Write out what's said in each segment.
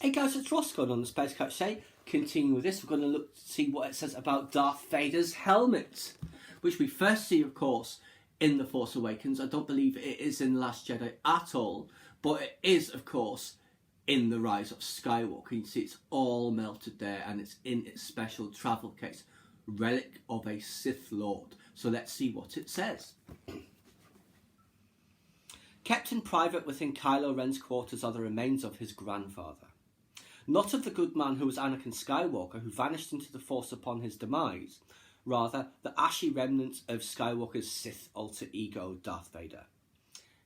Hey guys, it's Ross going on the Space Coach today. Continuing with this, we're going to look to see what it says about Darth Vader's helmet, which we first see, of course, in The Force Awakens. I don't believe it is in The Last Jedi at all, but it is, of course, in The Rise of Skywalker. You can see it's all melted there, and it's in its special travel case, Relic of a Sith Lord. So let's see what it says. Kept in private within Kylo Ren's quarters are the remains of his grandfather. Not of the good man who was Anakin Skywalker, who vanished into the Force upon his demise, rather the ashy remnants of Skywalker's Sith alter ego, Darth Vader.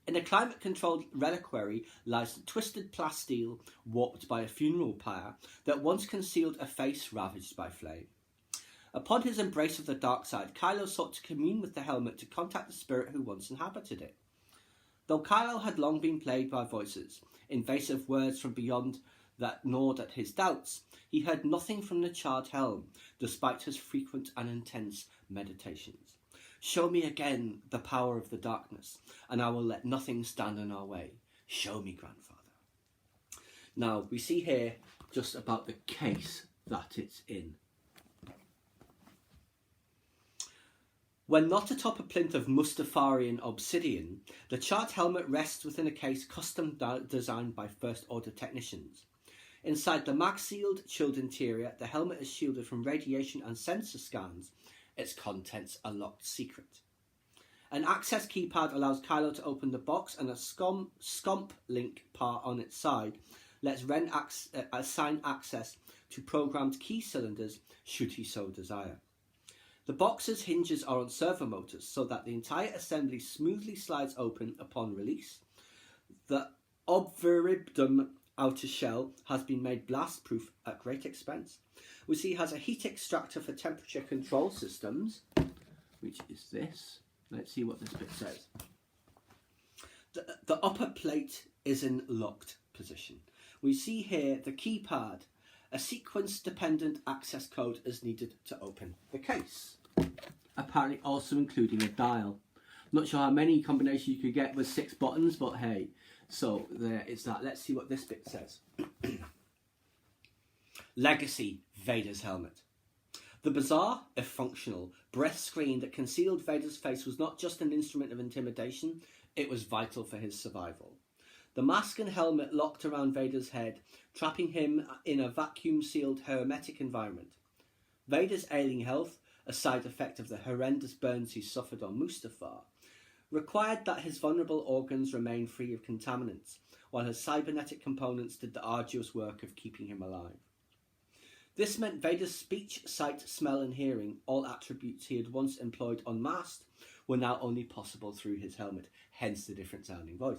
In a climate-controlled reliquary lies the twisted plasteel warped by a funeral pyre that once concealed a face ravaged by flame. Upon his embrace of the dark side, Kylo sought to commune with the helmet to contact the spirit who once inhabited it. Though Kylo had long been plagued by voices, invasive words from beyond that gnawed at his doubts, he heard nothing from the charred helm, despite his frequent and intense meditations. Show me again the power of the darkness, and I will let nothing stand in our way. Show me, grandfather. Now, we see here just about the case that it's in. When not atop a plinth of Mustafarian obsidian, the charred helmet rests within a case custom designed by First Order technicians. Inside the mag-sealed, chilled interior, the helmet is shielded from radiation and sensor scans, its contents a locked secret. An access keypad allows Kylo to open the box, and a scomp link part on its side lets Ren assign access to programmed key cylinders should he so desire. The box's hinges are on servo motors so that the entire assembly smoothly slides open upon release. The obveribdum outer shell has been made blast-proof at great expense. We see it has a heat extractor for temperature control systems, which is this. Let's see what this bit says. The upper plate is in locked position. We see here the keypad. A sequence-dependent access code is needed to open the case. Apparently also including a dial. Not sure how many combinations you could get with 6 buttons, but hey. So there is that. Let's see what this bit says. Legacy, Vader's helmet. The bizarre, if functional, breath screen that concealed Vader's face was not just an instrument of intimidation, it was vital for his survival. The mask and helmet locked around Vader's head, trapping him in a vacuum-sealed, hermetic environment. Vader's ailing health, a side effect of the horrendous burns he suffered on Mustafar, required that his vulnerable organs remain free of contaminants, while his cybernetic components did the arduous work of keeping him alive. This meant Vader's speech, sight, smell and hearing, all attributes he had once employed unmasked, were now only possible through his helmet, hence the different sounding voice.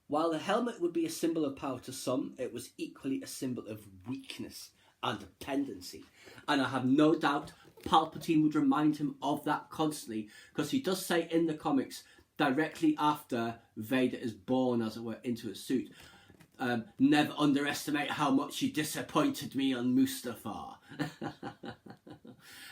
While the helmet would be a symbol of power to some, it was equally a symbol of weakness and dependency. And I have no doubt Palpatine would remind him of that constantly, because he does say in the comics, directly after Vader is born, as it were, into a suit, never underestimate how much you disappointed me on Mustafar.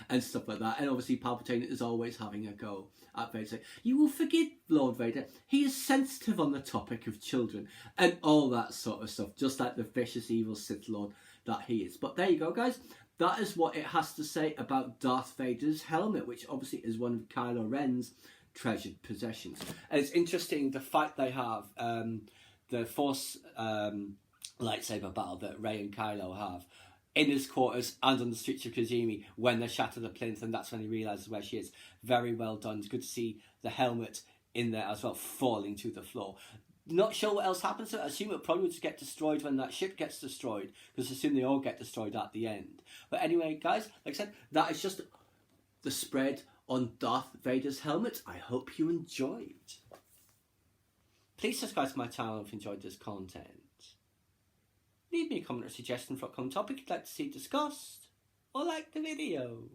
And stuff like that. And obviously Palpatine is always having a go at Vader, saying, you will forgive Lord Vader, he is sensitive on the topic of children, and all that sort of stuff, just like the vicious evil Sith Lord that he is. But there you go, guys. That is what it has to say about Darth Vader's helmet, which obviously is one of Kylo Ren's treasured possessions. And it's interesting the fight they have, the Force lightsaber battle that Rey and Kylo have in his quarters and on the streets of Kijimi when they shatter the plinth, and that's when he realises where she is. Very well done. It's good to see the helmet in there as well, falling to the floor. Not sure what else happens to it. I assume it probably would just get destroyed when that ship gets destroyed, because I assume they all get destroyed at the end. But anyway, guys, like I said, that is just the spread on Darth Vader's helmet. I hope you enjoyed. Please subscribe to my channel if you enjoyed this content. Leave me a comment or suggestion for a upcoming topic you'd like to see discussed, or like the video.